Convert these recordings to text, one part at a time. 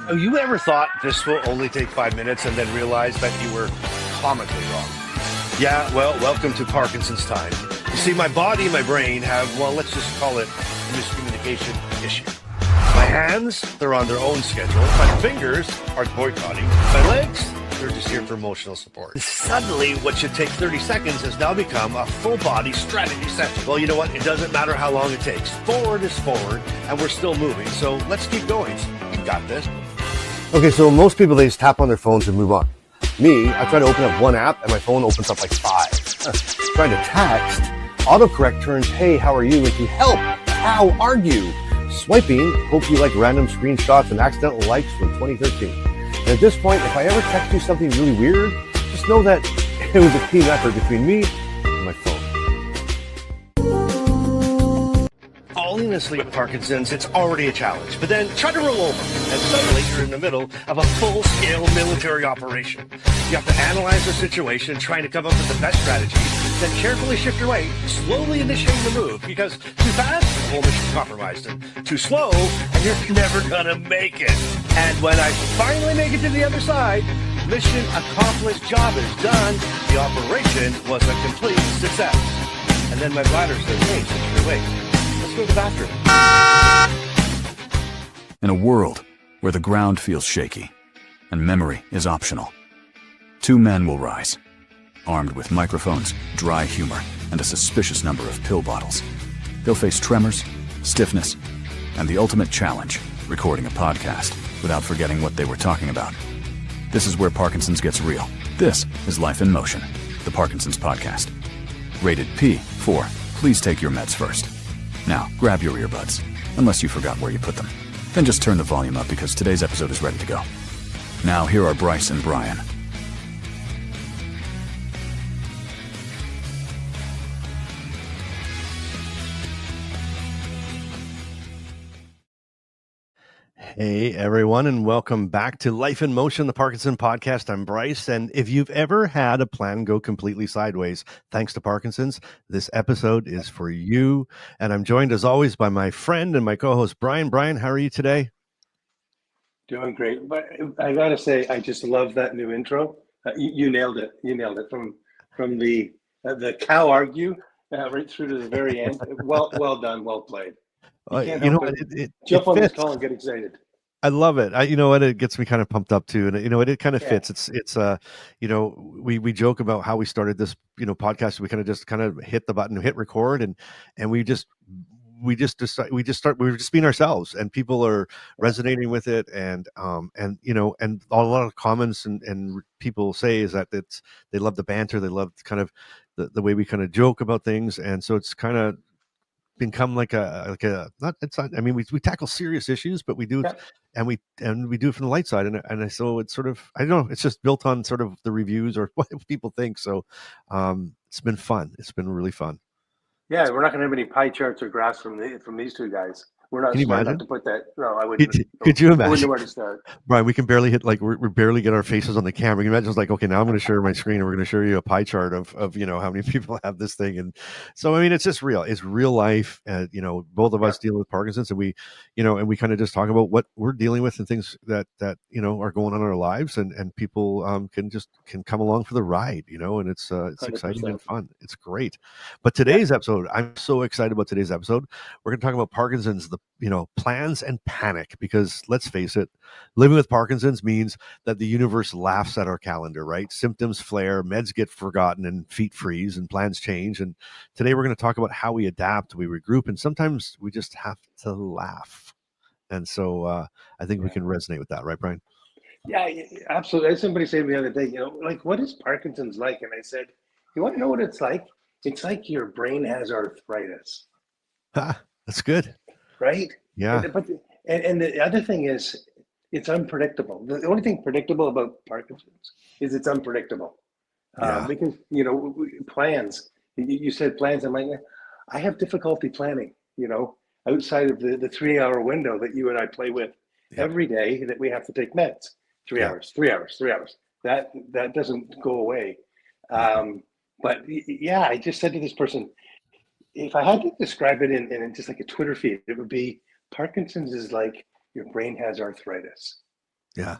Oh, you ever thought this will only take 5 minutes and then realized that you were comically wrong? Yeah, well, welcome to Parkinson's time. You see, my body and my brain have, well, let's just call it miscommunication issue. My hands, they're on their own schedule. My fingers are boycotting. My legs, they're just here for emotional support. Suddenly, what should take 30 seconds has now become a full-body strategy session. Well, you know what? It doesn't matter how long it takes. Forward is forward, and we're still moving. So let's keep going. You got this. Okay, so most people, they just tap on their phones and move on. Me, I try to open up one app, and my phone opens up like 5. Trying to text, autocorrect turns, hey, how are you, into help, how are you? Swiping, hope you like random screenshots and accidental likes from 2013. And at this point, if I ever text you something really weird, just know that it was a team effort between me and my phone. Falling asleep with Parkinson's, it's already a challenge. But then try to roll over, and suddenly you're in the middle of a full-scale military operation. You have to analyze the situation, trying to come up with the best strategy, then carefully shift your weight, slowly initiating the move, because too fast, the whole mission's compromised, and too slow, and you're never gonna make it. And when I finally make it to the other side, mission accomplished, job is done, the operation was a complete success. And then my bladder says, hey, since you're awake, let's go to the bathroom. In a world where the ground feels shaky and memory is optional, 2 men will rise, armed with microphones, dry humor, and a suspicious number of pill bottles. They'll face tremors, stiffness, and the ultimate challenge, recording a podcast without forgetting what they were talking about. This is where Parkinson's gets real. This is Life in Motion, the Parkinson's podcast. Rated P for please take your meds first. Now, grab your earbuds, unless you forgot where you put them. Then just turn the volume up because today's episode is ready to go. Now, here are Bryce and Brian. Hey everyone, and welcome back to Life in Motion, the Parkinson podcast. I'm Bryce, and if you've ever had a plan go completely sideways thanks to Parkinson's, this episode is for you. And I'm joined as always by my friend and my co-host Brian. Brian, how are you today? Doing great, but I gotta say, I just love that new intro. You nailed it. You nailed it from the cow argue right through to the very end. Well done, well played. You know, jump on this call and get excited. I love it. You know what? It gets me kind of pumped up too, and you know, it kind of fits. It's you know, we joke about how we started this, you know, podcast. We kind of hit the button, hit record, and we just being ourselves, and people are resonating with it, and you know, and a lot of comments and people say is that they love the banter, they love kind of the way we kind of joke about things, and so it's kind of become like a not, it's not, I mean, we tackle serious issues, but we do and we do it from the light side, and so it's sort of, I don't know, it's just built on sort of the reviews or what people think. So it's been fun. It's been really fun. Yeah, we're not going to have any pie charts or graphs from these two guys. We're not smart enough to put that. No, I wouldn't. Could you imagine? I wouldn't know where to start. Brian, we can barely hit, like, we barely get our faces on the camera. You can imagine, it's like, okay, now I'm going to share my screen and we're going to show you a pie chart of you know, how many people have this thing. And so, I mean, it's just real. It's real life. You know, both of us deal with Parkinson's, and we, you know, and we kind of just talk about what we're dealing with and things that you know, are going on in our lives, and people can come along for the ride, you know, and it's exciting and fun. It's great. But today's episode, I'm so excited about today's episode. We're going to talk about Parkinson's, the, you know, plans and panic, because let's face it, living with Parkinson's means that the universe laughs at our calendar, right? Symptoms flare, meds get forgotten, and feet freeze, and plans change. And today we're going to talk about how we adapt, we regroup, and sometimes we just have to laugh. And so I think we can resonate with that, right, Brian? Yeah, absolutely. Somebody said to me the other day, you know, like, what is Parkinson's like? And I said, you want to know what it's like? It's like your brain has arthritis. That's good. Right? Yeah. And the other thing is, it's unpredictable. The only thing predictable about Parkinson's is it's unpredictable. Because, you know, plans, you said plans. I'm like, I have difficulty planning, you know, outside of the 3-hour window that you and I play with every day that we have to take meds. 3 hours. That doesn't go away. But yeah, I just said to this person, if I had to describe it in just like a Twitter feed, it would be Parkinson's is like your brain has arthritis. Yeah.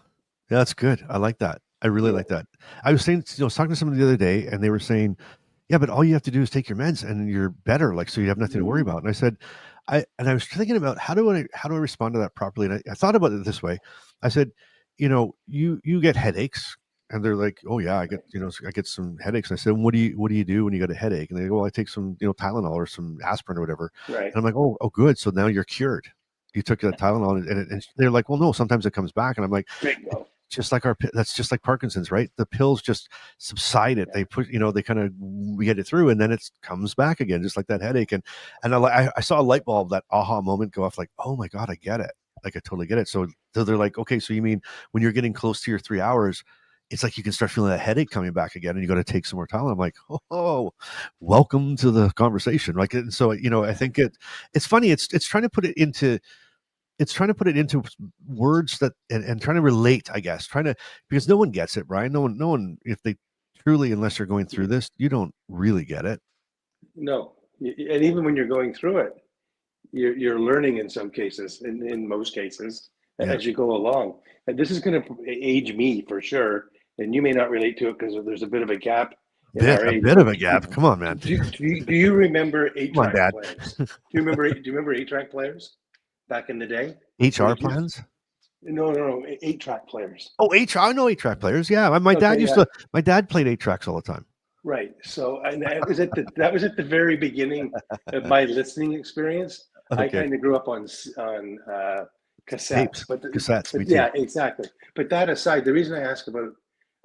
Yeah, that's good. I like that. I really like that. I was saying, I was talking to someone the other day, and they were saying, "Yeah, but all you have to do is take your meds, and you're better. Like, so you have nothing to worry about." And I said, I was thinking about how do I respond to that properly? And I thought about it this way. I said, you get headaches, and they're like, "Oh yeah, I get I get some headaches." And I said, what do you do when you get a headache? And they go, "Well, I take some Tylenol or some aspirin or whatever." Right. And I'm like, "Oh, good. So now you're cured. You took that Tylenol, and they're like, "Well, no, sometimes it comes back." And I'm like, Bingo. just like that's just like Parkinson's, right? The pills just subside it. They put, they kind of we get it through, and then it comes back again, just like that headache. And I saw a light bulb, that aha moment go off, like, oh my god, I get it. Like I totally get it. So they're like, okay, so you mean when you're getting close to your 3 hours, it's like you can start feeling that headache coming back again, and you got to take some more Tylenol. I'm like, oh, welcome to the conversation. Like, and so I think it's funny. It's trying to put it into words that and trying to relate, I guess, because no one gets it, Brian. No one, if they truly, unless you're going through this, you don't really get it. No, and even when you're going through it, you're learning in some cases, in most cases, as you go along. And this is going to age me for sure. And you may not relate to it because there's a bit of a gap in our age. A bit of a gap. Come on, man. Do you remember 8-track Dad. players? Do you remember 8-track players back in the day? HR plans? No, 8-track players. Oh, I know 8-track players. Yeah, my dad my dad played 8 tracks all the time. Right. So, and that was at the very beginning of my listening experience. Okay. I kind of grew up on cassettes, cassettes. Yeah, exactly. But that aside, the reason I ask about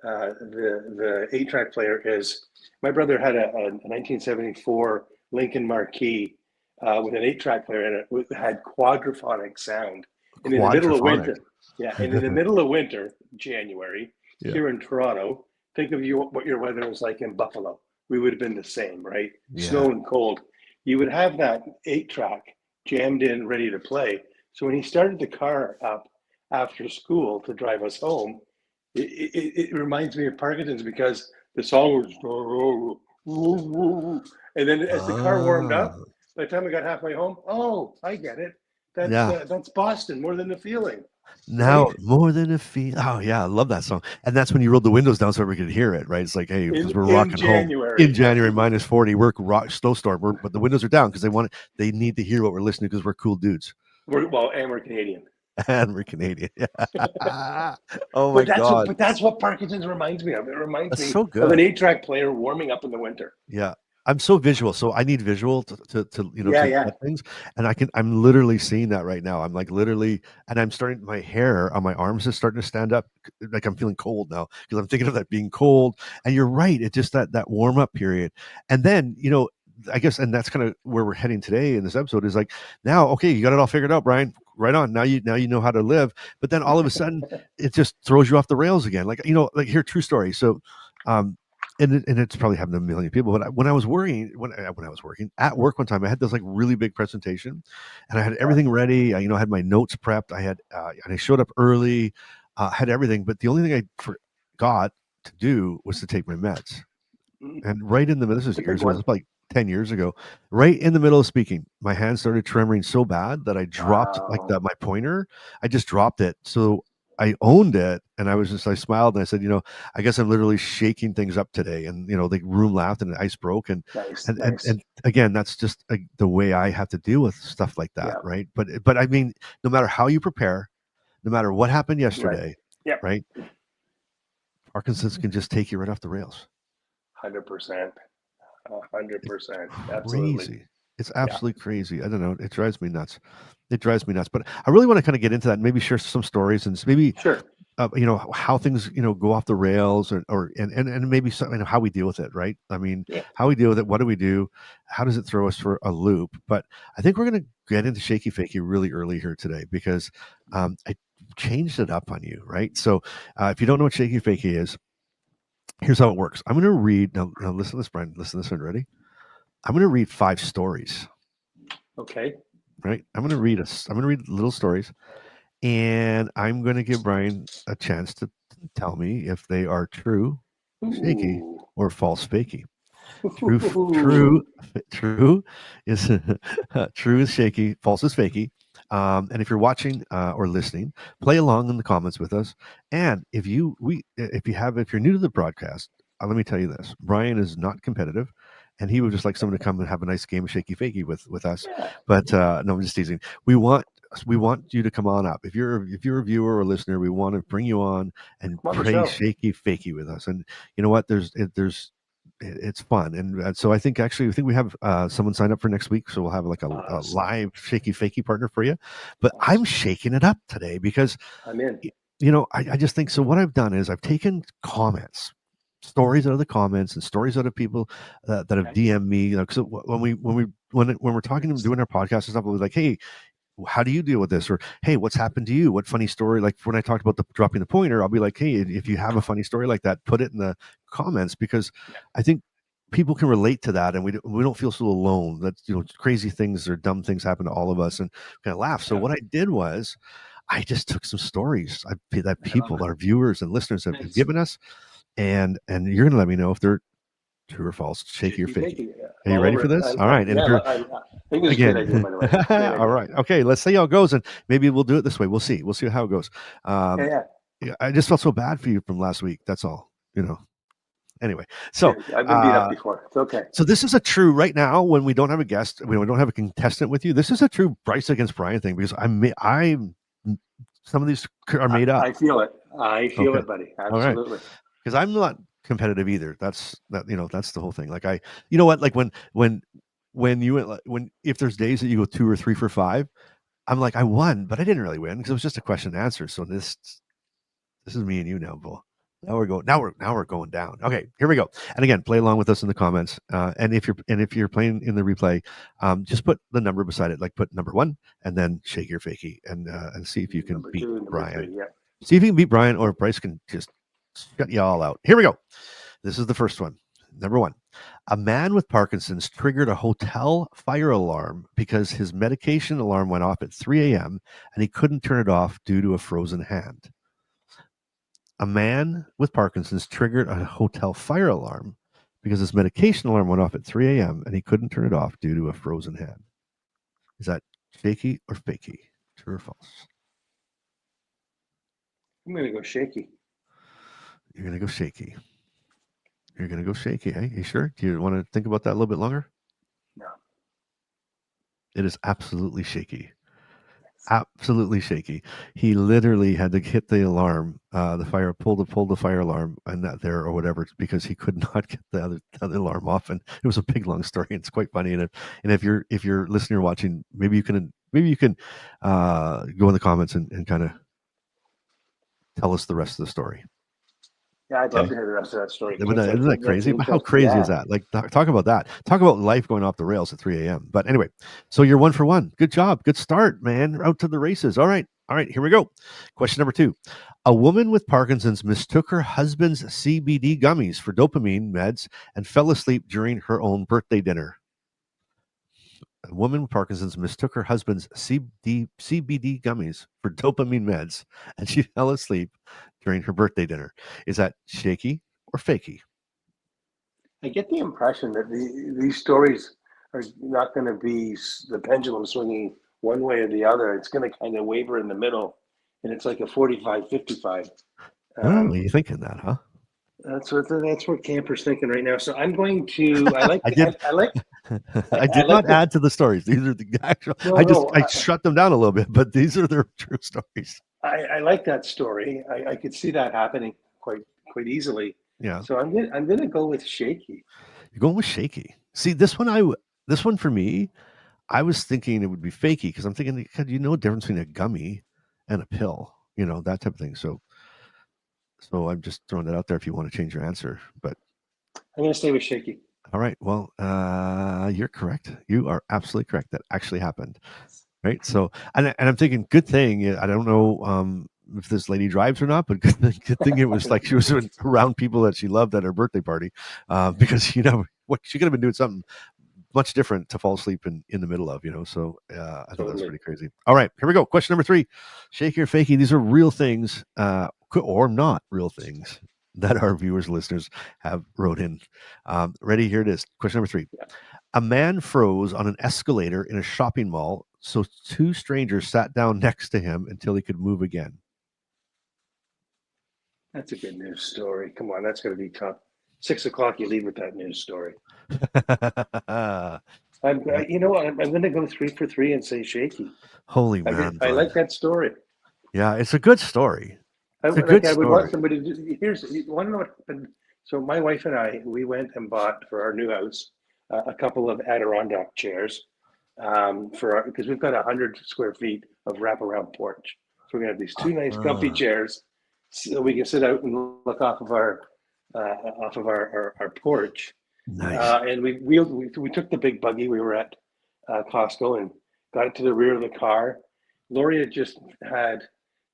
the 8-track player is my brother had a 1974 Lincoln Marquis with an 8-track player in it. It had quadraphonic sound. And in the middle of winter, and in the middle of winter, January, here in Toronto, think of what your weather was like in Buffalo. We would have been the same, right? Yeah. Snow and cold. You would have that 8-track jammed in, ready to play. So when he started the car up after school to drive us home, it reminds me of Parkinson's, because the song was, and then as the car warmed up, by the time we got halfway home, oh, I get it. That's Boston, More Than a Feeling. Now, right? More Than a Feeling. Oh yeah, I love that song. And that's when you rolled the windows down so we could hear it, right? It's like, hey, because we're rocking home in January, -40, we're snowstorm, but the windows are down because they need to hear what we're listening to, because we're cool dudes. We're Canadian. And we're Canadian. Yeah. Oh my god! But that's what Parkinson's reminds me of. It reminds me so of an 8-track player warming up in the winter. Yeah. I'm so visual, so I need visual to things, and I'm literally seeing that right now. I'm like literally, and I'm starting, my hair on my arms is starting to stand up, like I'm feeling cold now because I'm thinking of that being cold. And you're right, it's just that warm up period, and then I guess, and that's kind of where we're heading today in this episode, is like, now, okay, you got it all figured out, Brian. Right on. Now you know how to live, but then all of a sudden it just throws you off the rails again. Like here, true story. So, and it's probably happened to a million people, but when I was working at work one time, I had this like really big presentation, and I had everything ready. I had my notes prepped. I had and I showed up early, had everything, but the only thing I forgot to do was to take my meds. And right in the middle, this is years ago, it was like 10 years ago, right in the middle of speaking, my hand started trembling so bad that I dropped my pointer. I just dropped it. So I owned it, and I smiled, and I said, I guess I'm literally shaking things up today. And, the room laughed and the ice broke. And, nice. And again, that's just the way I have to deal with stuff like that. Yeah. Right. But I mean, no matter how you prepare, no matter what happened yesterday, right? Parkinson's can just take you right off the rails. 100%. 100%. Absolutely. Crazy. It's absolutely crazy. I don't know. It drives me nuts. But I really want to kind of get into that and maybe share some stories, and maybe how things go off the rails, or maybe something, how we deal with it, right? I mean, how we deal with it. What do we do? How does it throw us for a loop? But I think we're going to get into Shakey Fakey really early here today, because I changed it up on you, right? So if you don't know what Shakey Fakey is, here's how it works. I'm going to read now. Listen to this, Brian. Listen to this one. Ready? I'm going to read 5 stories. Okay. Right. I'm going to read little stories, and I'm going to give Brian a chance to tell me if they are true, Shakey, or false Fakey. True is true is Shakey. False is Fakey. And if you're watching or listening, play along in the comments with us. And if you're new to the broadcast, let me tell you this: Brian is not competitive, and he would just like someone to come and have a nice game of Shakey Fakey with us. Yeah. But no, I'm just teasing. We want you to come on up. If you're a viewer or listener, we want to bring you on and play Shakey Fakey with us. And you know what? It's fun, and so I think we have someone signed up for next week, so we'll have like a live Shakey Fakey partner for you. But I'm shaking it up today because I'm in. I just think so. What I've done is I've taken comments, stories out of the comments, and stories out of people that have DM'd me. Because when we're talking to them, doing our podcast and stuff, we're like, hey, how do you deal with this? Or, hey, what's happened to you? What funny story? Like when I talked about the dropping the pointer, I'll be like, hey, if you have a funny story like that, put it in the comments, because I think people can relate to that, and we don't feel so alone. That crazy things or dumb things happen to all of us, and kind of laugh. So what I did was I just took some stories that people, our viewers and listeners have given us, and you're gonna let me know if they're true or false, Shakey or Fakey. Are you ready for this? All right. And I think it's a good idea, by the way. All right. Okay. Let's see how it goes, and maybe we'll do it this way. We'll see. We'll see how it goes. I just felt so bad for you from last week. That's all. Anyway, so I've been beat up before. It's okay. So this is a true right now when we don't have a guest, when we don't have a contestant with you. This is a true Bryce against Brian thing, because some of these are made up. I feel it. It, buddy. Absolutely. Because I'm not competitive either. That's the whole thing. Like like if there's days that you go 2 or 3 for 5, I'm like, I won, but I didn't really win because it was just a question and answer. So this is me and you now, Bull. Now we're going down. Okay, here we go. And again, play along with us in the comments. And if you're playing in the replay, just put the number beside it, like put number 1 and then Shakey or Fakey, and see if you can beat Brian. 3, See if you can beat Brian, or Bryce can just shut you all out. Here we go. This is the first one. Number 1. A man with Parkinson's triggered a hotel fire alarm because his medication alarm went off at 3 a.m. and he couldn't turn it off due to a frozen hand. A man with Parkinson's triggered a hotel fire alarm because his medication alarm went off at 3 a.m. and he couldn't turn it off due to a frozen hand. Is that Shakey or Fakey? True or false? I'm going to go Shakey. You're going to go Shakey. You're going to go Shakey, eh? You sure? Do you want to think about that a little bit longer? No. It is absolutely Shakey. Absolutely Shakey. He literally had to hit the alarm, pull the fire alarm and that there or whatever, because he could not get the other alarm off. And it was a big long story. And it's quite funny. And if you're listening or watching, maybe you can go in the comments and kind of tell us the rest of the story. Yeah, I'd love to hear the rest of that story. Isn't that crazy? How crazy is that? Like, talk about that. Talk about life going off the rails at 3 a.m. But anyway, so you're 1 for 1. Good job. Good start, man. Out to the races. All right. Here we go. Question number 2. A woman with Parkinson's mistook her husband's CBD gummies for dopamine meds and fell asleep during her own birthday dinner. A woman with Parkinson's mistook her husband's CBD gummies for dopamine meds, and she fell asleep during her birthday dinner. Is that Shakey or Fakey? I get the impression that these stories are not going to be the pendulum swinging one way or the other. It's going to kind of waver in the middle, and it's like a 45-55. You're thinking that, huh? That's what Camper's thinking right now. So I'm going to. I did not add to the stories. These are the actual. I shut them down a little bit, but these are their true stories. I like that story. I could see that happening quite easily. Yeah. So I'm gonna go with Shakey. You're going with Shakey. See, this one for me, I was thinking it would be Fakey, because I'm thinking, you know the difference between a gummy and a pill, that type of thing. So I'm just throwing that out there if you want to change your answer. But I'm going to stay with Shakey. All right. Well, you're correct. You are absolutely correct. That actually happened. Right. So, and I'm thinking, good thing. I don't know if this lady drives or not, but good thing it was like she was around people that she loved at her birthday party, because what she could have been doing something much different to fall asleep in the middle of, So I thought that was pretty crazy. All right, here we go. Question number 3: Shakey or Fakey? These are real things, or not real things, that our viewers, listeners have wrote in. Ready? Here it is. Question number 3. Yeah. A man froze on an escalator in a shopping mall so 2 strangers sat down next to him until he could move again. That's a good news story. Come on, that's going to be tough. 6 o'clock, you leave with that news story. You know what? I'm going to go 3 for 3 and say Shakey. Holy man. I like that story. Yeah, it's a good story. It's a good story. I would want somebody to do, you want to know what happened? So my wife and I, we went and bought for our new house a couple of Adirondack chairs because we've got 100 square feet of wraparound porch. So we're going to have these 2 nice comfy chairs so we can sit out and look off of our porch. Nice. And we took the big buggy. We were at Costco and got it to the rear of the car. Lori had just had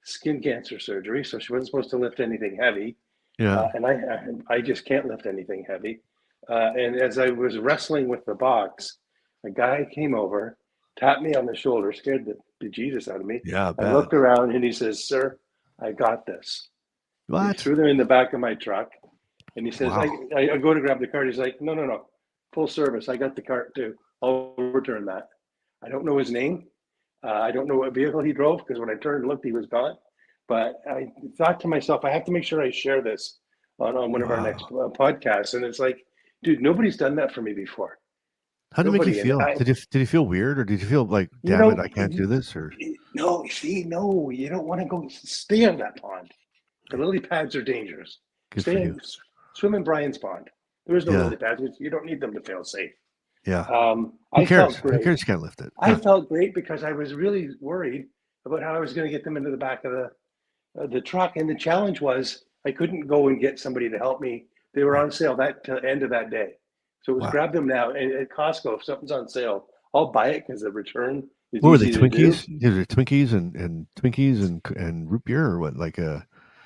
skin cancer surgery, so she wasn't supposed to lift anything heavy. Yeah. And I just can't lift anything heavy. And as I was wrestling with the box, a guy came over, tapped me on the shoulder, scared the bejesus out of me. Yeah. I looked around and he says, "Sir, I got this." What? He threw them in the back of my truck. And he says, Wow. I go to grab the card. He's like, no. Full service. I got the card too. I'll return that. I don't know his name. I don't know what vehicle he drove because when I turned and looked, he was gone. But I thought to myself, I have to make sure I share this on one of our next podcasts. And it's like, dude, nobody's done that for me before. How did it make you feel? Did you feel weird, or did you feel like, damn it, I can't do this? Or no, you don't want to go stay on that pond. The lily pads are dangerous. Swim in Brian's pond. There is no lily pads. You don't need them to feel safe. Yeah. Who cares? Who cares? You can't lift it. I felt great because I was really worried about how I was going to get them into the back of the truck. And the challenge was I couldn't go and get somebody to help me. They were on sale that end of that day. So it was grab them now. And at Costco, if something's on sale, I'll buy it because the return is what were they, Twinkies? These are Twinkies and Twinkies and root beer, or what?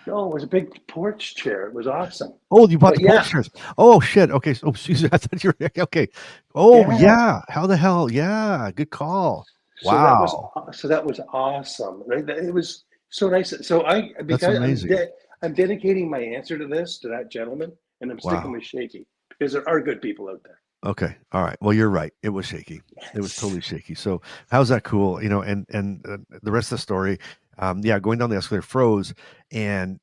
No, it was a big porch chair. It was awesome. Oh, you bought the porch chairs. Oh, shit. Okay. Oh, geez, I thought you were okay. Oh, yeah. How the hell? Yeah. Good call. Wow. So that was awesome. Right? It was so nice. So I'm dedicating my answer to that gentleman, and I'm sticking with Shakey because there are good people out there. Okay. All right. Well, you're right. It was Shakey. Yes. It was totally Shakey. So how's that cool? And the rest of the story, going down the escalator froze, and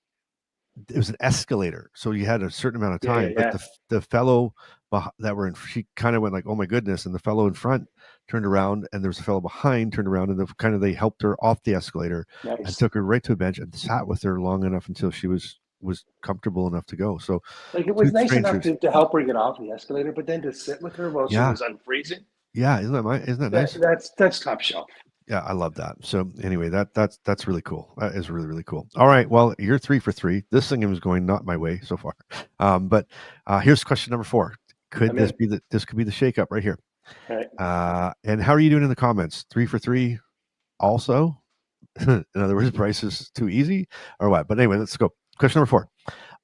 it was an escalator. So you had a certain amount of time, but the fellow that were in, she kind of went like, oh my goodness. And the fellow in front turned around, and there was a fellow behind turned around, and they helped her off the escalator and took her right to a bench and sat with her long enough until she was comfortable enough to go. So it was nice enough to help her get off the escalator, but then to sit with her while she was unfreezing. Yeah, isn't that nice? That's top shelf. Yeah, I love that. So anyway, that's really cool. That is really, really cool. All right, well, you're 3 for 3. This thing is going not my way so far. But here's question number 4. This could be the shakeup right here? All right. And how are you doing in the comments? 3 for 3 also? In other words, Bryce is too easy or what? But anyway, let's go. Question number 4.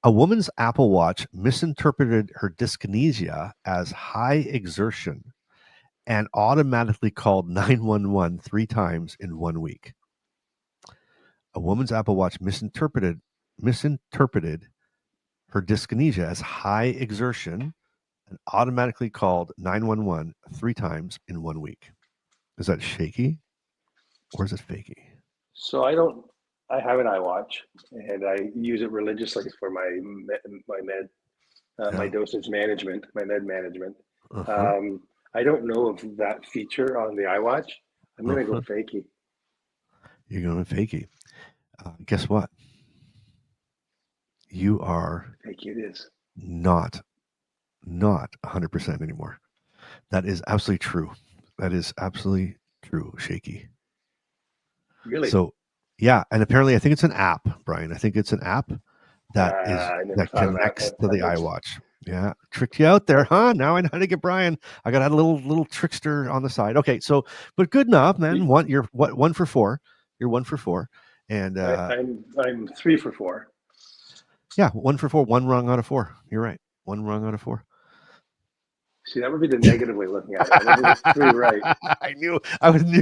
A woman's Apple Watch misinterpreted her dyskinesia as high exertion and automatically called 911 3 times in 1 week. A woman's Apple Watch misinterpreted her dyskinesia as high exertion and automatically called 911 3 times in 1 week. Is that Shakey or is it Fakey? So I have an iWatch and I use it religiously for my dosage management, my med management. Uh-huh. I don't know of that feature on the iWatch. I'm going to go Fakey. You're going Fakey. Guess what? You are Fakey. It is not 100% anymore. That is absolutely true. That is absolutely true, Shakey. Really? So, yeah, and apparently I think it's an app, Brian. I think it's an app that connects to the iWatch. Yeah, tricked you out there, huh? Now I know how to get Brian. I got a little trickster on the side. Okay, so but good enough, man. 1 for 4. You're 1 for 4, and I'm 3 for 4. Yeah, 1 for 4. 1 wrong out of 4. You're right. 1 wrong out of 4. See, that would be the negative way of looking at it. That was 3 right. I knew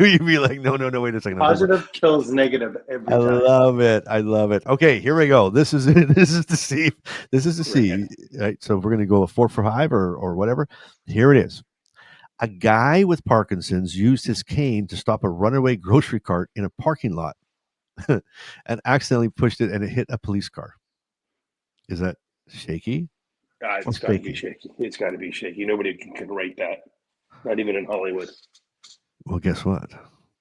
you'd be like, no, wait a second. Positive kills negative every time. I love it. Okay, here we go. This is it. This is the C. This is the C. Right. So we're gonna go a 4 for 5 or whatever. Here it is. A guy with Parkinson's used his cane to stop a runaway grocery cart in a parking lot and accidentally pushed it and it hit a police car. Is that shaky? It's got to be shaky. It's got to be shaky. Nobody can write that. Not even in Hollywood. Well, guess what?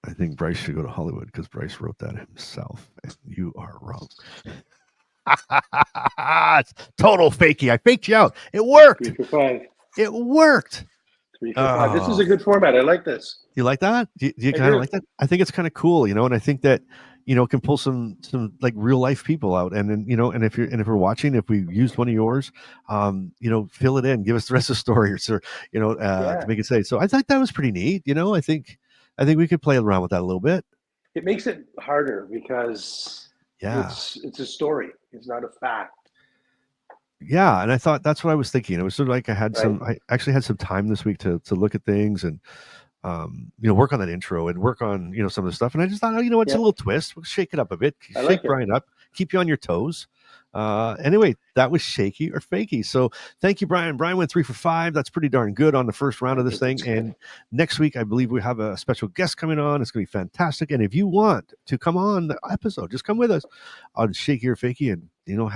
I think Bryce should go to Hollywood because Bryce wrote that himself, and you are wrong. It's total fakey. I faked you out. It worked. 3 for 5. It worked. 3 for 5. This is a good format. I like this. You like that? Do you kind of like that? I think it's kind of cool, and I think that it can pull some like real life people out, and then and if we're watching, if we used one of yours, fill it in, give us the rest of the story, or to make it say. So I thought that was pretty neat. I think we could play around with that a little bit. It makes it harder because it's a story. It's not a fact. Yeah, and I thought that's what I was thinking. It was sort of like I actually had some time this week to look at things and work on that intro and work on some of the stuff. And I just thought, it's a little twist. We'll shake it up a bit. Shake Brian up, keep you on your toes. Anyway, that was Shaky or Fakey. So thank you, Brian. Brian went 3 for 5. That's pretty darn good on the first round of this thing. And next week, I believe we have a special guest coming on. It's going to be fantastic. And if you want to come on the episode, just come with us on Shaky or Fakey and do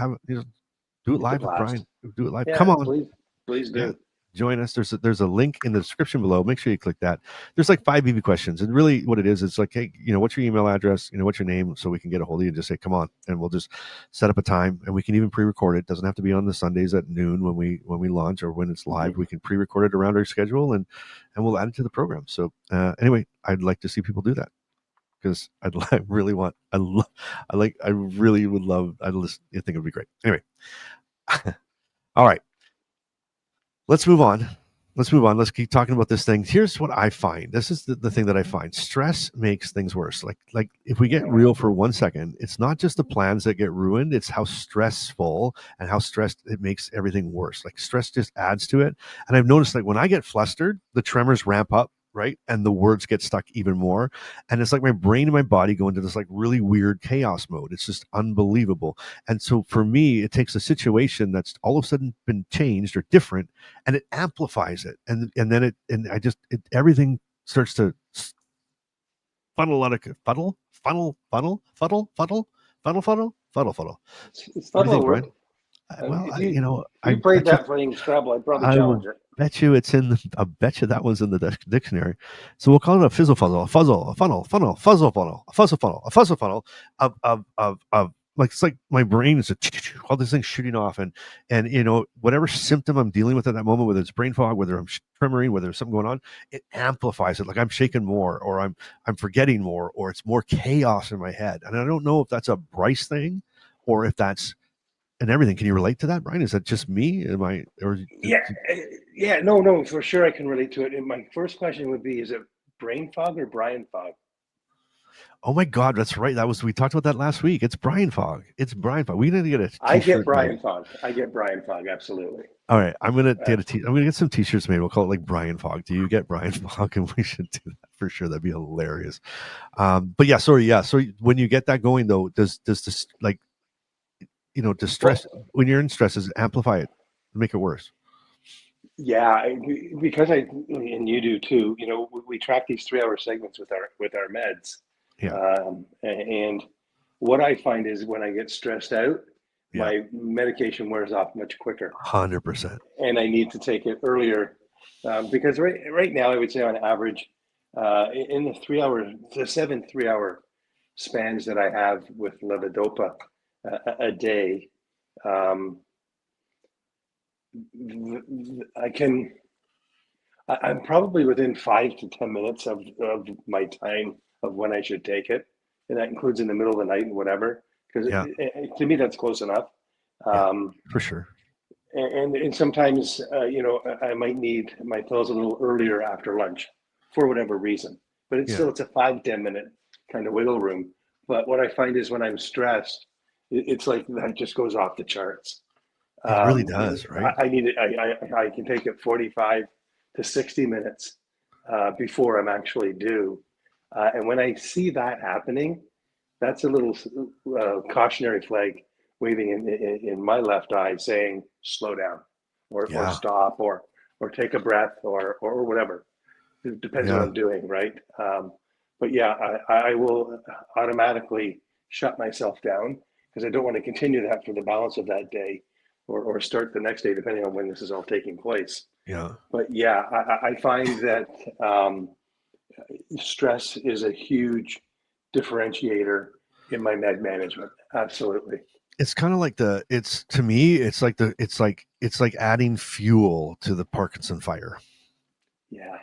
it live with Brian. Do it live. Come on, please do. Yeah. Join us. There's a link in the description below. Make sure you click that. There's like 5 easy questions, and really what it is, it's like, hey, what's your email address? What's your name, so we can get a hold of you and just say, come on, and we'll just set up a time, and we can even pre-record it. It doesn't have to be on the Sundays at noon when we launch or when it's live. We can pre-record it around our schedule, and we'll add it to the program. So anyway, I'd like to see people do that because I really would love. I think it would be great. Anyway, all right. Let's move on. Let's keep talking about this thing. Here's what I find. This is the thing that I find. Stress makes things worse. Like if we get real for 1 second, it's not just the plans that get ruined. It's how stressful and how stressed it makes everything worse. Like stress just adds to it. And I've noticed, like, when I get flustered, the tremors ramp up, right? And the words get stuck even more. And it's like my brain and my body go into this like really weird chaos mode. It's just unbelievable. And so for me, it takes a situation that's all of a sudden been changed or different, and it amplifies it. And then everything starts to funnel out of fuddle. It's not a word. Well, I played that playing Scrabble. I'd probably challenge it. Bet you it's in. I bet you that one's in the dictionary. So we'll call it a fizzle fuzzle, a fuzzle, a funnel, fuzzle funnel, a fuzzle funnel, a fuzzle funnel of like, it's like my brain is all these things shooting off, and whatever symptom I'm dealing with at that moment, whether it's brain fog, whether I'm tremoring, whether there's something going on, it amplifies it. Like I'm shaking more, or I'm forgetting more, or it's more chaos in my head. And I don't know if that's a Bryce thing or if that's and everything. Can you relate to that, Brian? Is that just me? No, for sure I can relate to it. And my first question would be, is it brain fog or Brian fog? Oh my God, that's right. We talked about that last week. It's Brian fog. We need to get a t-shirt. I get Brian fog. Absolutely. All right. I'm going to get some t-shirts made. We'll call it like Brian fog. Do you get Brian fog? And we should do that for sure. That'd be hilarious. But yeah, sorry. Yeah. So when you get that going though, does this like, distress, when you're in stress, does it amplify it, make it worse? Yeah, because and you do too. We track these 3-hour segments with our meds. Yeah. And what I find is when I get stressed out, my medication wears off much quicker. 100%. And I need to take it earlier because right now I would say on average, in the 7 3-hour spans that I have with levodopa a day, I'm probably within 5 to 10 minutes of my time of when I should take it, and that includes in the middle of the night and whatever. Because to me, that's close enough. For sure. And sometimes, I might need my pills a little earlier after lunch for whatever reason. But it's a 5-10 minute kind of wiggle room. But what I find is when I'm stressed, it's like that just goes off the charts. It really does, right? I need it. I can take it 45 to 60 minutes before I'm actually due. And when I see that happening, that's a little cautionary flag waving in my left eye saying, slow down or stop or take a breath or whatever. It depends what I'm doing, right? But yeah, I will automatically shut myself down because I don't want to continue that for the balance of that day or start the next day, depending on when this is all taking place. Yeah. But yeah, I find that stress is a huge differentiator in my med management. Absolutely. It's kind of like to me, it's like adding fuel to the Parkinson fire. Yeah.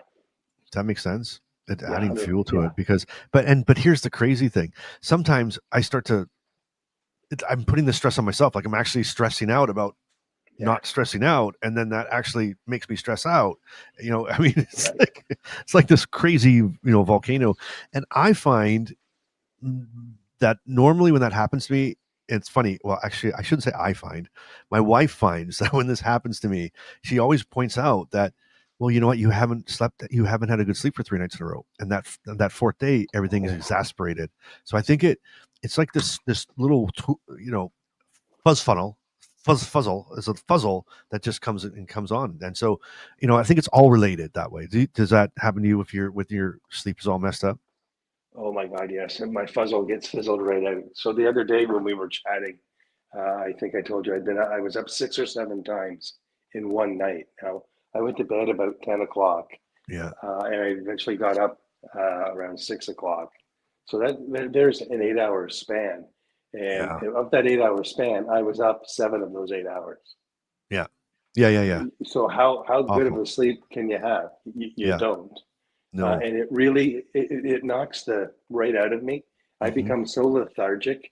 Does that make sense? Yeah, Adding fuel to yeah. it because, but here's the crazy thing. Sometimes I'm putting the stress on myself. Like I'm actually stressing out about not stressing out. And then that actually makes me stress out. I mean, it's like this crazy, volcano. And I find that normally when that happens to me, it's funny. Well, actually, I shouldn't say I find. My wife finds that when this happens to me, she always points out that, well, you know what? You haven't you haven't had a good sleep for 3 nights in a row. And that fourth day, everything is exasperated. So I think it's like this little, fuzzle is a fuzzle that just comes on. And so, I think it's all related that way. Does that happen to you with your sleep is all messed up? Oh my God, yes. And my fuzzle gets fizzled right out. So the other day when we were chatting, I think I told you I was up 6 or 7 times in one night. Now I went to bed about 10 o'clock. Yeah. And I eventually got up around 6 o'clock. So there's an 8-hour span. And of that 8-hour span, I was up 7 of those 8 hours. Yeah. Yeah. So how good of a sleep can you have? You don't. No. And it really, it knocks the right out of me. I become so lethargic.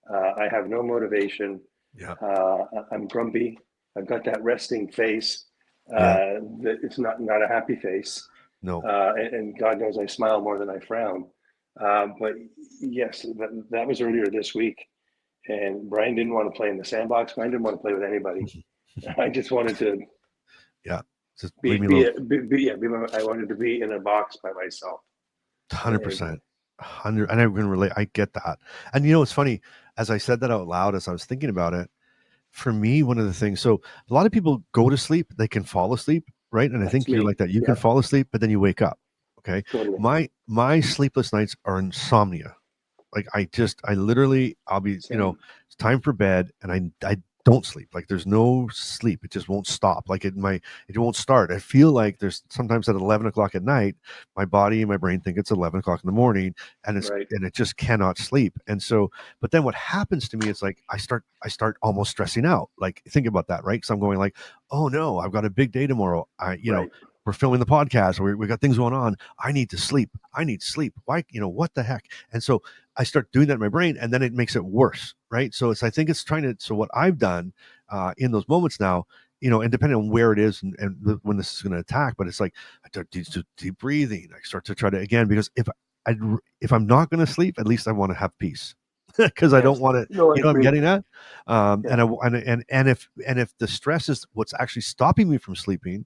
I have no motivation. Yeah. I'm grumpy. I've got that resting face. That it's not a happy face. No. And God knows I smile more than I frown. But yes, that was earlier this week. And Brian didn't want to play in the sandbox. Brian didn't want to play with anybody. I just wanted to. Yeah. Just I wanted to be in a box by myself. 100%. 100. And I can relate. I get that. And it's funny, as I said that out loud, as I was thinking about it, for me, one of the things, so a lot of people go to sleep, they can fall asleep, right? And I think you're like that. You can fall asleep, but then you wake up. Okay. Totally. My sleepless nights are insomnia. Like I'll be, it's time for bed and I don't sleep. Like there's no sleep. It just won't stop. Like it won't start. I feel like there's sometimes at 11 o'clock at night, my body and my brain think it's 11 o'clock in the morning and and it just cannot sleep. And so, but then what happens to me is like, I start almost stressing out. Like think about that, right? Cause I'm going like, oh no, I've got a big day tomorrow. We're filming the podcast. We got things going on. I need to sleep. I need sleep. Why, what the heck? And so I start doing that in my brain and then it makes it worse. Right. So I think it's so what I've done in those moments now, and depending on where it is and when this is going to attack, but it's like, I start deep breathing. I start to try to, again, because if I'm not going to sleep, at least I want to have peace. Because I don't want to, I'm getting at, and if the stress is what's actually stopping me from sleeping,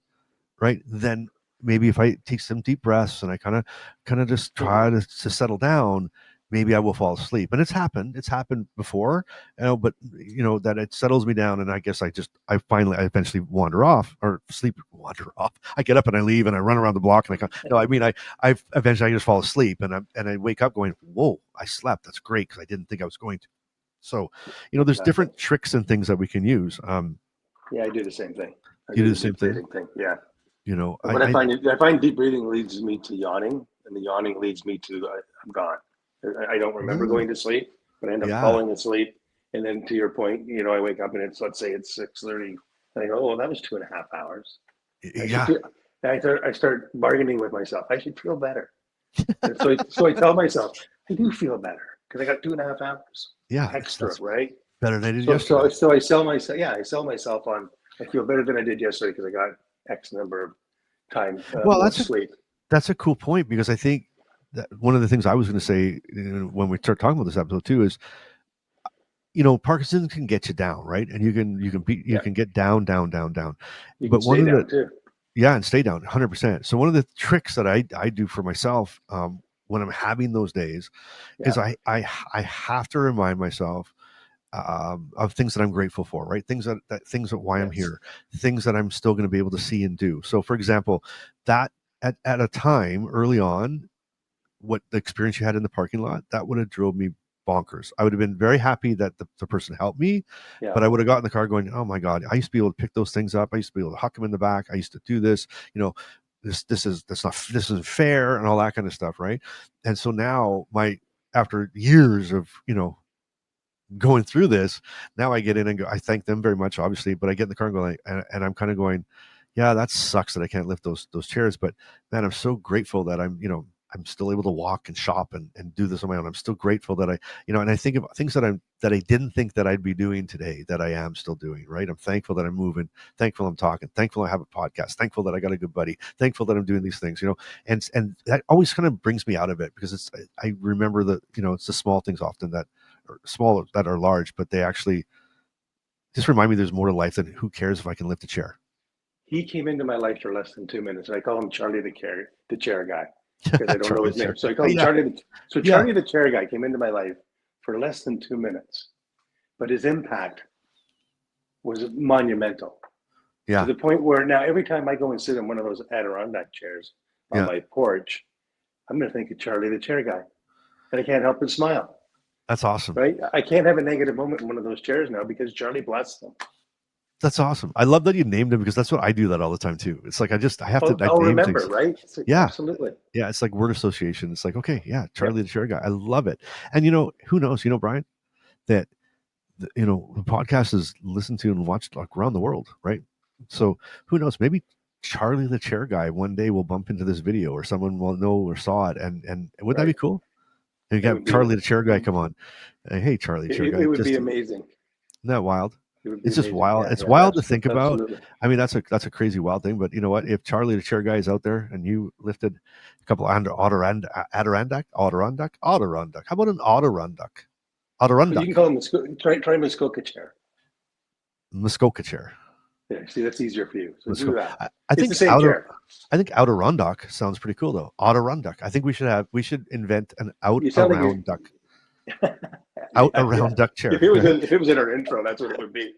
right, then maybe if I take some deep breaths and I kind of just try to settle down, maybe I will fall asleep. And it's happened before, but that it settles me down. And I guess I eventually wander off. I get up and I leave and I run around the block and I eventually I just fall asleep and I wake up going, whoa, I slept. That's great. Cause I didn't think I was going to. So, there's different tricks and things that we can use. Yeah, I do the same thing. You do the same thing? Yeah. But I find deep breathing leads me to yawning, and the yawning leads me to I'm gone. I don't remember going to sleep, but I end up falling asleep. And then to your point, I wake up and let's say it's 6:30, and I go, oh, that was 2.5 hours. I start bargaining with myself. I should feel better. so I tell myself, I do feel better because I got 2.5 hours extra, right? Better than I did yesterday. So I sell myself. Yeah, I sell myself on. I feel better than I did yesterday because I got X number of time. Sleep. That's a cool point because I think that one of the things I was going to say when we start talking about this episode too is, Parkinson's can get you down, right? And you can get down. But one of the and stay down 100%. So one of the tricks that I do for myself when I'm having those days is I have to remind myself of things that I'm grateful for, right? Things that why I'm here, things that I'm still going to be able to see and do. So for example, that at a time early on, what the experience you had in the parking lot, that would have drove me bonkers. I would have been very happy that the person helped me, Yeah. but I would have got in the car going, oh my God, I used to be able to pick those things up. I used to be able to huck them in the back. I used to do this, this isn't fair and all that kind of stuff. Right. And so now after years of, going through this, now I get in and go, I thank them very much, obviously, but I get in the car and go and I'm kind of going, yeah, that sucks that I can't lift those chairs, but man, I'm so grateful that I'm still able to walk and shop and do this on my own. I'm still grateful that and I think about things that I didn't think that I'd be doing today that I am still doing, right? I'm thankful that I'm moving, thankful I'm talking, thankful I have a podcast, thankful that I got a good buddy, thankful that I'm doing these things, and that always kind of brings me out of it because I remember that, it's the small things often that are small that are large, but they actually just remind me there's more to life than who cares if I can lift a chair. He came into my life for less than 2 minutes. I call him Charlie the chair guy because I don't know his name. So I call him Charlie. Charlie the chair guy came into my life for less than 2 minutes, but his impact was monumental. Yeah. To the point where now every time I go and sit in one of those Adirondack chairs on my porch, I'm going to think of Charlie the chair guy, and I can't help but smile. That's awesome. Right? I can't have a negative moment in one of those chairs now because Charlie blessed them. That's awesome. I love that you named him because that's what I do that all the time too. It's like I have to. I'll remember, things. Right? Yeah, absolutely. Yeah, it's like word association. It's like, okay, yeah, Charlie the chair guy. I love it. And who knows? Brian, that the podcast is listened to and watched like around the world, right? So who knows? Maybe Charlie the chair guy one day will bump into this video, or someone will know or saw it, and would that be cool? And you got Charlie the chair guy come on. Hey, Charlie the chair guy. It would be amazing. Isn't that wild? It's just amazing. wild. Yeah, it's wild to think absolutely. about. I mean, that's a crazy wild thing. But you know what? If Charlie the chair guy is out there and you lifted a couple of Adirondack. How about an Adirondack? You can call him try Muskoka chair. Muskoka chair. Yeah, see, that's easier for you. So do that. I think Adirondack sounds pretty cool though. Adirondack. I think we should invent an around duck. Out around duck chair. If it was in our intro, that's what it would be.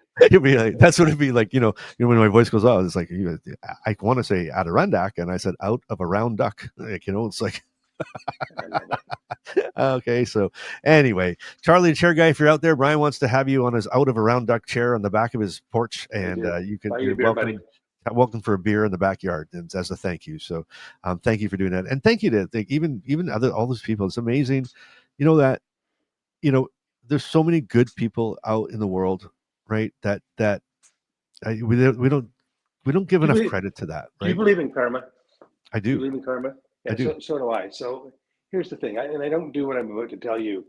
That's what it'd be like. When my voice goes out, it's like I want to say Adirondack, and I said out of a round duck. It's like okay. So anyway, Charlie the chair guy, if you're out there, Brian wants to have you on his out of a round duck chair on the back of his porch, and you can welcome for a beer in the backyard and as a thank you. So thank you for doing that, and thank you to even all those people. It's amazing, that. There's so many good people out in the world, right? We don't give enough credit to that. Right? Do you believe in karma? I do. You believe in karma? Yeah, I do. So do I. So here's the thing, I don't do what I'm about to tell you.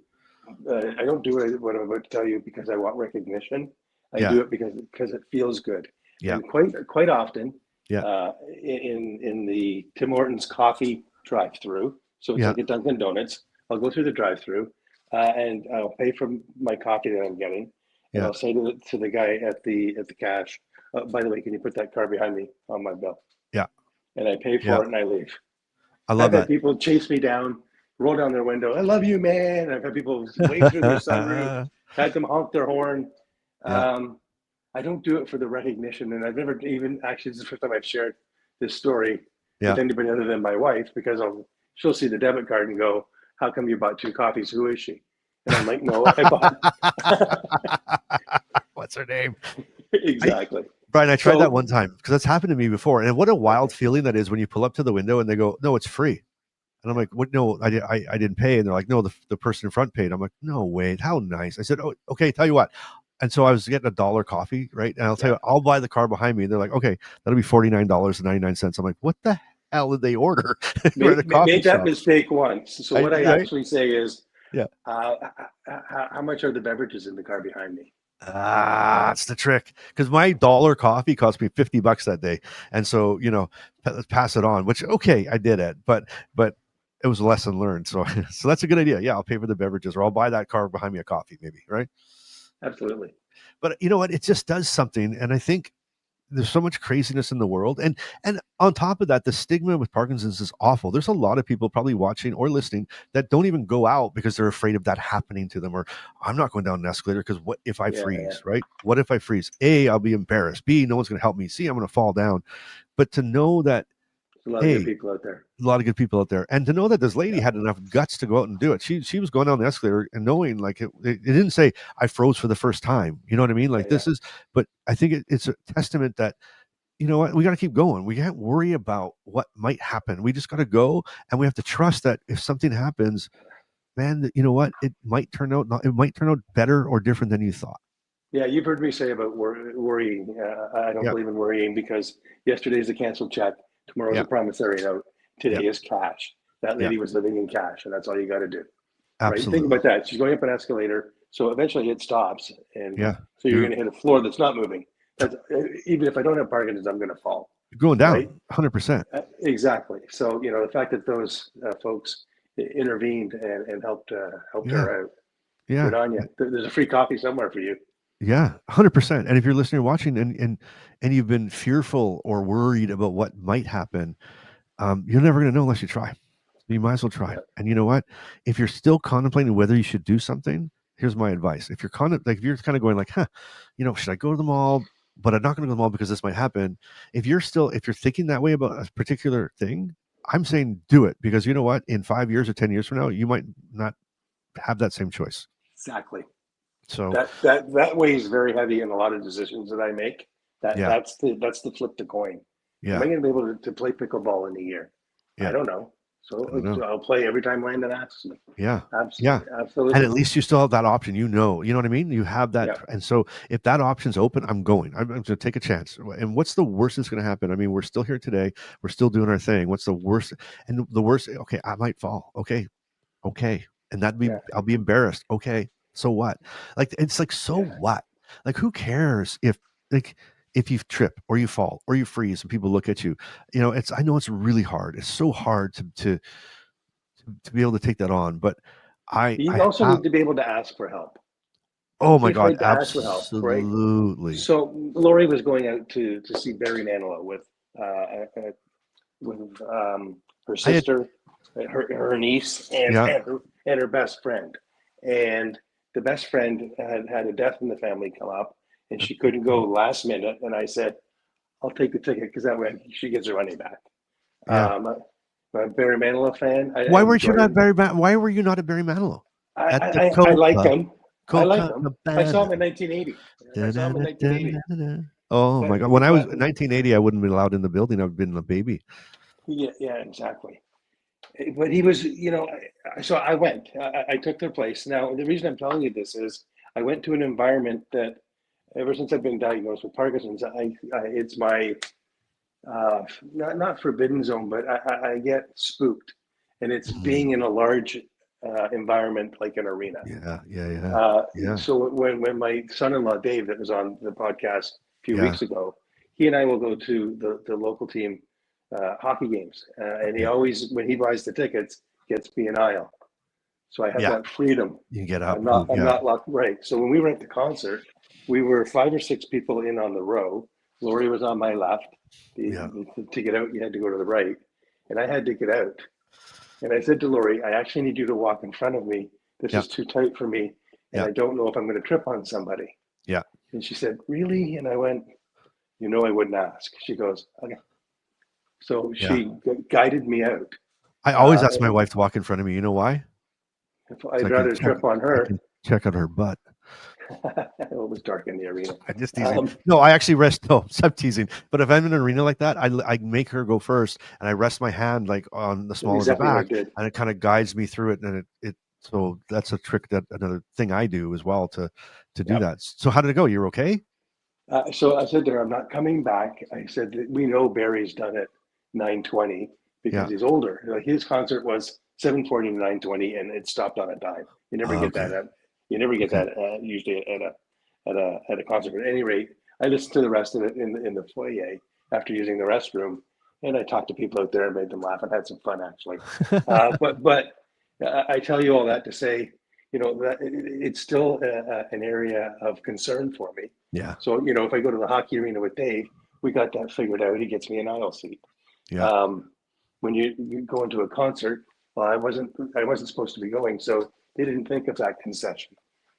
I don't do what I'm about to tell you because I want recognition. I do it because it feels good. Yeah. And quite often. Yeah. In the Tim Hortons coffee drive-through. So it's like a Dunkin' Donuts. I'll go through the drive-through. And I'll pay for my coffee that I'm getting. And I'll say to the guy at the cash, by the way, can you put that card behind me on my bill? Yeah. And I pay for it and I leave. I love I've had people chase me down, roll down their window. I love you, man. I've had people wave through their sunroof, had them honk their horn. I don't do it for the recognition. And I've never even, actually, this is the first time I've shared this story with anybody other than my wife, because she'll see the debit card and go, how come you bought 2 coffees? Who is she? And I'm like, no, I bought. What's her name? Exactly. Brian, I tried that one time because that's happened to me before. And what a wild feeling that is when you pull up to the window and they go, no, it's free. And I'm like, what? No, I didn't pay. And they're like, no, the person in front paid. I'm like, no, wait, how nice. I said, oh, okay, tell you what. And so I was getting $1 coffee, right? And I'll tell you, I'll buy the car behind me. And they're like, okay, that'll be $49.99. I'm like, what the hell did they order? Made that mistake once. So what I actually say is, how much are the beverages in the car behind me? That's the trick. Because my $1 coffee cost me $50 that day, and so pass it on. Which I did it, but it was a lesson learned. So that's a good idea. Yeah, I'll pay for the beverages, or I'll buy that car behind me a coffee, maybe. Right? Absolutely. But you know what? It just does something, and I think there's so much craziness in the world. And on top of that, the stigma with Parkinson's is awful. There's a lot of people probably watching or listening that don't even go out because they're afraid of that happening to them. Or I'm not going down an escalator because what if I freeze, right? What if I freeze? A, I'll be embarrassed. B, no one's going to help me. C, I'm going to fall down. But to know that There's a lot of good people out there. A lot of good people out there, and to know that this lady had enough guts to go out and do it. She was going down the escalator and knowing, like, it didn't say I froze for the first time. You know what I mean? Like, this is, but I think it's a testament that, you know what, we got to keep going. We can't worry about what might happen. We just got to go, and we have to trust that if something happens, man, you know what, it might turn out better or different than you thought. Yeah, you've heard me say about worrying. I don't believe in worrying, because yesterday is a canceled check, tomorrow is a promissory note, today is cash. That lady was living in cash, and that's all you got to do. Absolutely. Right? Think about that. She's going up an escalator, so eventually it stops, and so you're going to hit a floor that's not moving. That's, even if I don't have Parkinson's, I'm going to fall. You're going down, right? 100%. Exactly. So, you know, the fact that those folks intervened and helped her out. Yeah. Good on you. There's a free coffee somewhere for you. Yeah, 100%. And if you're listening or watching and you've been fearful or worried about what might happen, you're never going to know unless you try. You might as well try. And you know what? If you're still contemplating whether you should do something, here's my advice. If you're kind of going like, you know, should I go to the mall? But I'm not going to go to the mall because this might happen. If you're thinking that way about a particular thing, I'm saying do it, because you know what? In 5 years or 10 years from now, you might not have that same choice. Exactly. So that weighs very heavy in a lot of decisions that I make. That's the flip the coin. Yeah. Am I going to be able to play pickleball in a year? I don't know. So I'll play every time Landon asks me. Yeah. Absolutely. Yeah. Absolutely. And at least you still have that option, you know what I mean? You have that. Yeah. And so if that option's open, I'm going to take a chance. And what's the worst that's going to happen? I mean, we're still here today. We're still doing our thing. What's the worst? And the worst, okay, I might fall. Okay. And I'll be embarrassed. Okay. So what? Like, it's like, so what? Like, who cares if you trip or you fall or you freeze and people look at you? You know, I know it's really hard. It's so hard to be able to take that on. But you also need to be able to ask for help. Oh my God, absolutely. Help, right? So Lori was going out to see Barry Manilow with her sister, her niece, and her best friend. And the best friend had a death in the family come up, and she couldn't go last minute. And I said, I'll take the ticket, because that way she gets her money back. I'm a Barry Manilow fan. Why were you not a Barry Manilow? I like him. I like him. I saw him in 1980. Oh my God. When I was in 1980, I wouldn't be allowed in the building. I've been a baby. Yeah, exactly. But he was, you know, so I went. I took their place. Now, the reason I'm telling you this is I went to an environment that, ever since I've been diagnosed with Parkinson's, it's my not forbidden zone, but I get spooked, and it's being in a large environment like an arena. Yeah. So when my son-in-law Dave, that was on the podcast a few weeks ago, he and I will go to the local team hockey games, and he always, when he buys the tickets, gets me an aisle, so I have that freedom. You get up. I'm not locked, right? So when we were at the concert, we were 5 or 6 people in on the row. Lori was on my left. To get out, you had to go to the right, and I had to get out. And I said to Lori, I actually need you to walk in front of me. This is too tight for me, and I don't know if I'm going to trip on somebody. Yeah. And she said, really? And I went, you know, I wouldn't ask. She goes, okay. So she guided me out. I always ask my wife to walk in front of me. You know why? I'd rather trip on her. Check out her butt. It was dark in the arena. I'm just teasing. No, I actually rest. No, stop teasing. But if I'm in an arena like that, I make her go first, and I rest my hand like on the small of the back, and it kind of guides me through it. And it so that's a trick, that another thing I do as well to do that. So how did it go? You're okay? So I said to her, I'm not coming back. I said that we know Barry's done it 9:20 because he's older. Like, his concert was 7:40 to 9:20, and it stopped on a dime. You never get that. You never get that usually at a concert. But at any rate, I listened to the rest of it in the foyer after using the restroom, and I talked to people out there and made them laugh and had some fun, actually. But I tell you all that to say, you know, that it's still an area of concern for me. Yeah. So, you know, if I go to the hockey arena with Dave, we got that figured out. He gets me an aisle seat. Yeah. When you go into a concert, well, I wasn't supposed to be going, so they didn't think of that concession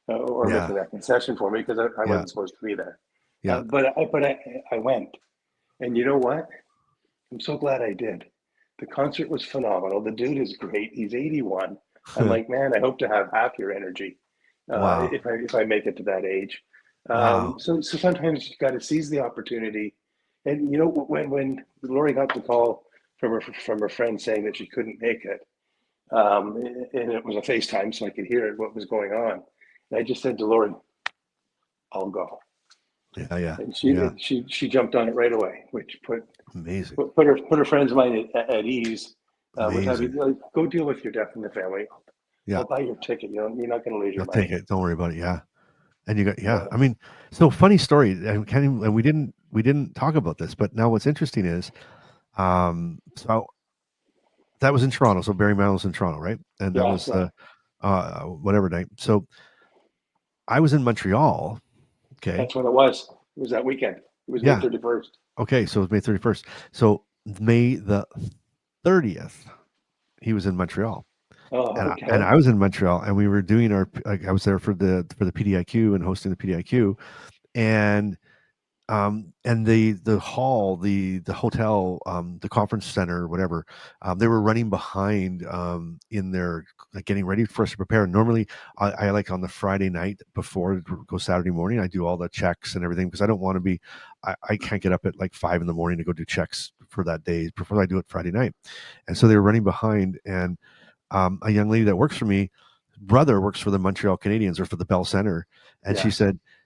or making that concession for me, because I wasn't supposed to be there. Yeah. But I went, and you know what? I'm so glad I did. The concert was phenomenal. The dude is great. He's 81. I'm like, man, I hope to have half your energy Wow. if I make it to that age. Wow. So sometimes you got to seize the opportunity. And you know, when Lori got the call from her friend saying that she couldn't make it, and it was a FaceTime, so I could hear what was going on. And I just said to Lori, "I'll go." Yeah. And Yeah. she jumped on it right away, which Amazing. put her friend's mind at ease. With having, Amazing. like, go deal with your death in the family. Yeah. I'll buy your ticket. You're not going to lose your You'll take money. it. Don't worry about it. Yeah. And you got, yeah. But I mean, so funny story. And we didn't talk about this, but now what's interesting is, so that was in Toronto. So Barry Manilow's in Toronto, right? And that was yeah, whatever night. So I was in Montreal. Okay. that's when it was. It was that weekend. It was May Yeah. 31st. Okay. So it was May 31st. So May the 30th, he was in Montreal. Oh, And okay. I was in Montreal, and we were doing I was there for the PDIQ and hosting the PDIQ, and the hall, the hotel, the conference center, whatever, they were running behind in their, like, getting ready for us to prepare. Normally, I like on the Friday night before it goes Saturday morning, I do all the checks and everything, because I don't want to be, I can't get up at like 5 a.m. to go do checks for that day before I do it Friday night. And so they were running behind, and a young lady that works for me, brother works for the Montreal Canadiens, or for the Bell Center, and Yeah.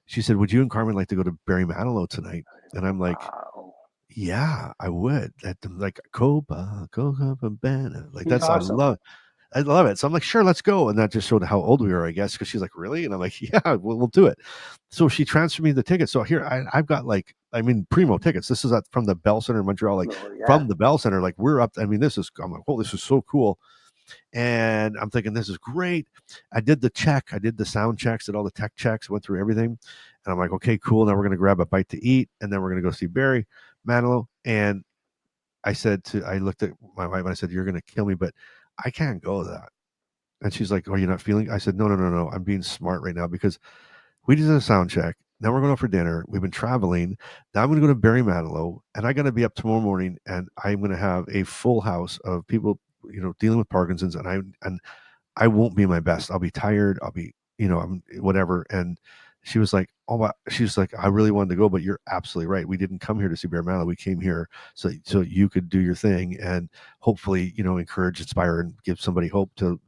she said, "Would you and Carmen like to go to Barry Manilow tonight?" And I'm like, Wow. "Yeah, I would." Like Copacabana, like He's that's awesome. I love it. So I'm like, "Sure, let's go." And that just showed how old we were, I guess, because she's like, "Really?" And I'm like, "Yeah, we'll do it." So she transferred me the tickets. So here I've got, like, I mean, primo tickets. This is from the Bell Center in Montreal, like Oh, yeah. from the Bell Center, like we're up. I mean, I'm like, "Oh, this is so cool." And I'm thinking, this is great. I did the sound checks, did all the tech checks, went through everything. And I'm like, okay, cool. Now we're going to grab a bite to eat. And then we're going to go see Barry Manilow. And I looked at my wife and I said, "You're going to kill me, but I can't go to that." And she's like, "Are you not feeling?" I said, No. I'm being smart right now, because we did a sound check. Now we're going out for dinner. We've been traveling. Now I'm going to go to Barry Manilow, and I got to be up tomorrow morning, and I'm going to have a full house of people, dealing with Parkinson's, and I won't be my best. I'll be tired. I'll be, I'm whatever. And she was like, "Oh, she's like, I really wanted to go, but you're absolutely right. We didn't come here to see Bear Manilow. We came here so you could do your thing, and hopefully, encourage, inspire, and give somebody hope to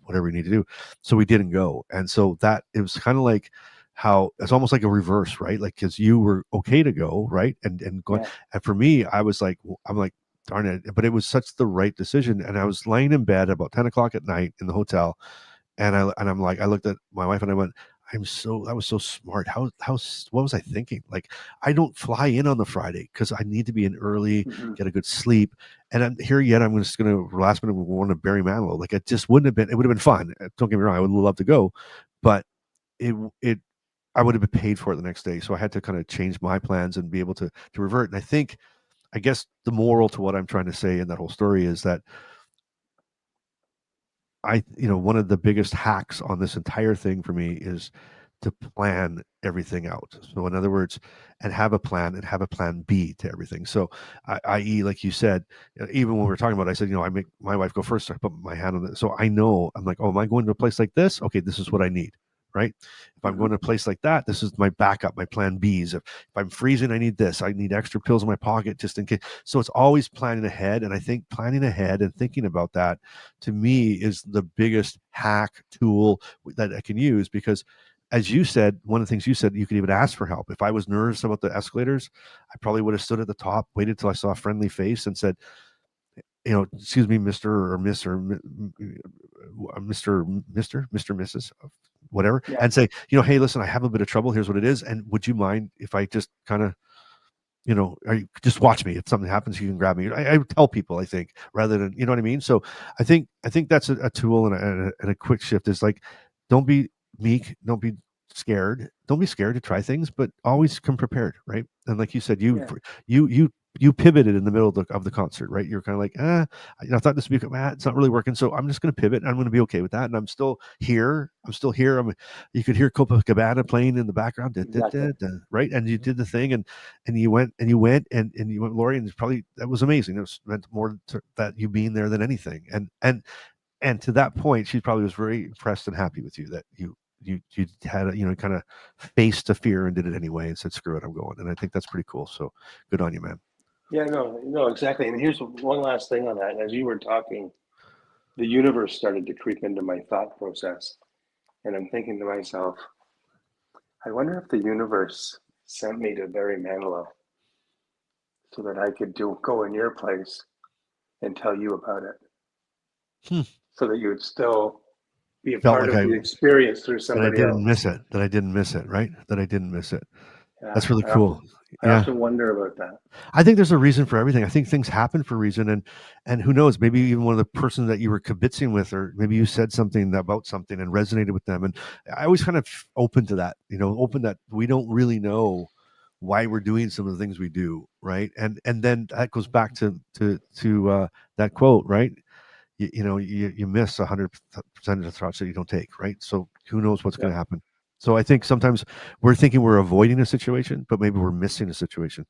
whatever you need to do." So we didn't go. And so that, it was kind of like how it's almost like a reverse, right? Like, because you were okay to go, right? And going, Yeah. and for me, I'm like, darn it. But it was such the right decision. And I was laying in bed about 10 o'clock at night in the hotel. I'm like, I looked at my wife and I went, that was so smart. What was I thinking? Like, I don't fly in on the Friday because I need to be in early, Mhm. get a good sleep. And I'm here yet. I'm just going to last minute want to Barry Manilow. Like, it just wouldn't have been, it would have been fun. Don't get me wrong. I would love to go, but it, I would have been paid for it the next day. So I had to kind of change my plans and be able to revert. And I guess the moral to what I'm trying to say in that whole story is that one of the biggest hacks on this entire thing for me is to plan everything out. So in other words, and have a plan, and have a plan B to everything. So i.e., like you said, even when we were talking about it, I said, I make my wife go first. I put my hand on it. So I know, I'm like, oh, am I going to a place like this? Okay, this is what I need. Right. If I'm going to a place like that, this is my backup, my plan Bs. If I'm freezing, I need this. I need extra pills in my pocket just in case. So it's always planning ahead. And I think planning ahead and thinking about that, to me, is the biggest hack tool that I can use. Because, as you said, one of the things you said, you could even ask for help. If I was nervous about the escalators, I probably would have stood at the top, waited till I saw a friendly face, and said, "Excuse me, Mr. or Miss or Mrs. whatever," Yeah. and say, "Hey, listen, I have a bit of trouble. Here's what it is. And would you mind if I just kind of, just watch me? If something happens, you can grab me." I tell people, I think, rather than, you know what I mean? So I think that's a tool, and a quick shift is like, don't be meek. Don't be scared. Don't be scared to try things, but always come prepared. Right. And like you said, Yeah. you pivoted in the middle of the concert, right? You're kind of like, I thought this would be, it's not really working, so I'm just going to pivot. And I'm going to be okay with that, and I'm still here. You could hear Copacabana playing in the background, right? And you did the thing, and you went, Lori, and probably that was amazing. It was meant more to that you being there than anything, and to that point, she probably was very impressed and happy with you that you had kind of faced the fear and did it anyway and said, screw it, I'm going. And I think that's pretty cool. So good on you, man. Yeah, no, exactly. And here's one last thing on that. As you were talking, the universe started to creep into my thought process. And I'm thinking to myself, I wonder if the universe sent me to Barry Manilow so that I could go in your place and tell you about it. So that you would still be a part of the experience through somebody else. That I didn't miss it, right? That I didn't miss it. Yeah, that's really cool. I often wonder about that. I think there's a reason for everything. I think things happen for a reason, and who knows, maybe even one of the person that you were kibitzing with, or maybe you said something about something and resonated with them. And I always kind of open to that, open that we don't really know why we're doing some of the things we do, right? And then that goes back to that quote, right? You miss 100% of the thoughts that you don't take, right? So who knows what's going to happen? So I think sometimes we're thinking we're avoiding a situation, but maybe we're missing a situation.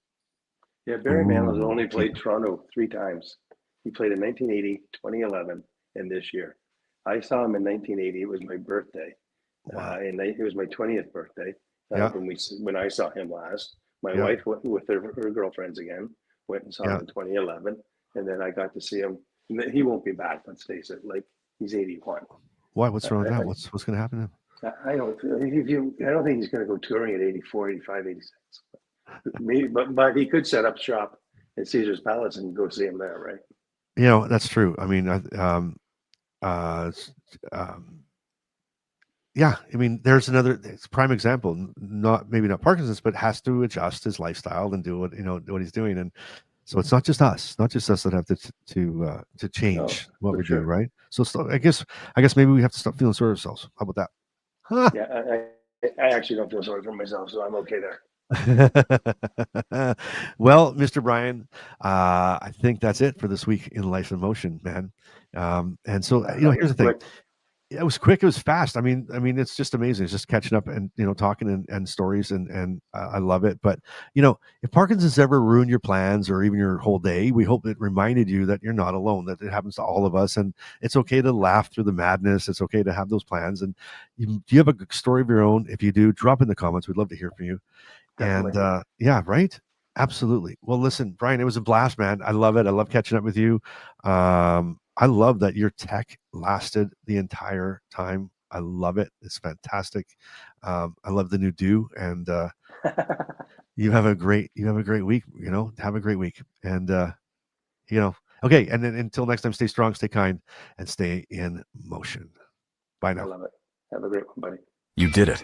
Yeah, Barry Manilow's only played Toronto 3 times. He played in 1980, 2011, and this year. I saw him in 1980. It was my birthday. Wow. And it was my 20th birthday when I saw him last. My wife went with her girlfriends again, went and saw him in 2011, and then I got to see him. He won't be back, let's face it. Like, he's 81. Why? What's wrong with that? What's going to happen to him? I don't think he's going to go touring at 84, 85, 86. Maybe, but he could set up shop at Caesar's Palace and go see him there, right? That's true. I mean, there's another prime example. Maybe not Parkinson's, but has to adjust his lifestyle and do what he's doing. And so it's not just us that have to change what we do, right? So I guess maybe we have to stop feeling sorry for ourselves. How about that? Huh. Yeah, I actually don't feel sorry for myself, so I'm okay there. Well, Mr. Brian, I think that's it for this week in Life in Motion, man. And so here's the thing. It was quick. It was fast. I mean, it's just amazing. It's just catching up and, talking and stories and I love it. But, if Parkinson's ever ruined your plans or even your whole day, we hope it reminded you that you're not alone, that it happens to all of us. And it's okay to laugh through the madness. It's okay to have those plans. And do you have a story of your own? If you do, drop in the comments. We'd love to hear from you. Definitely. And right. Absolutely. Well, listen, Brian, it was a blast, man. I love it. I love catching up with you. I love that your tech lasted the entire time. I love it. It's fantastic. I love the new do, and you have a great week. Have a great week, and okay. And then until next time, stay strong, stay kind, and stay in motion. Bye now. I love it. Have a great one, buddy. You did it.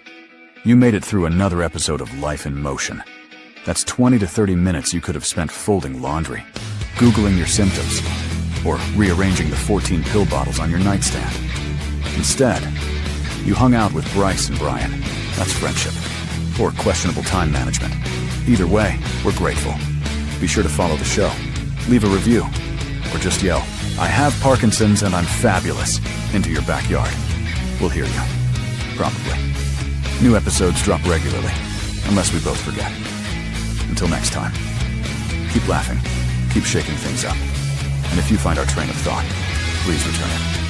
You made it through another episode of Life in Motion. That's 20 to 30 minutes you could have spent folding laundry, Googling your symptoms, or rearranging the 14 pill bottles on your nightstand. Instead, you hung out with Bryce and Brian. That's friendship. Or questionable time management. Either way, we're grateful. Be sure to follow the show, leave a review, or just yell, "I have Parkinson's and I'm fabulous," into your backyard. We'll hear you. Probably. New episodes drop regularly, unless we both forget. Until next time, keep laughing, keep shaking things up. And if you find our train of thought, please return it.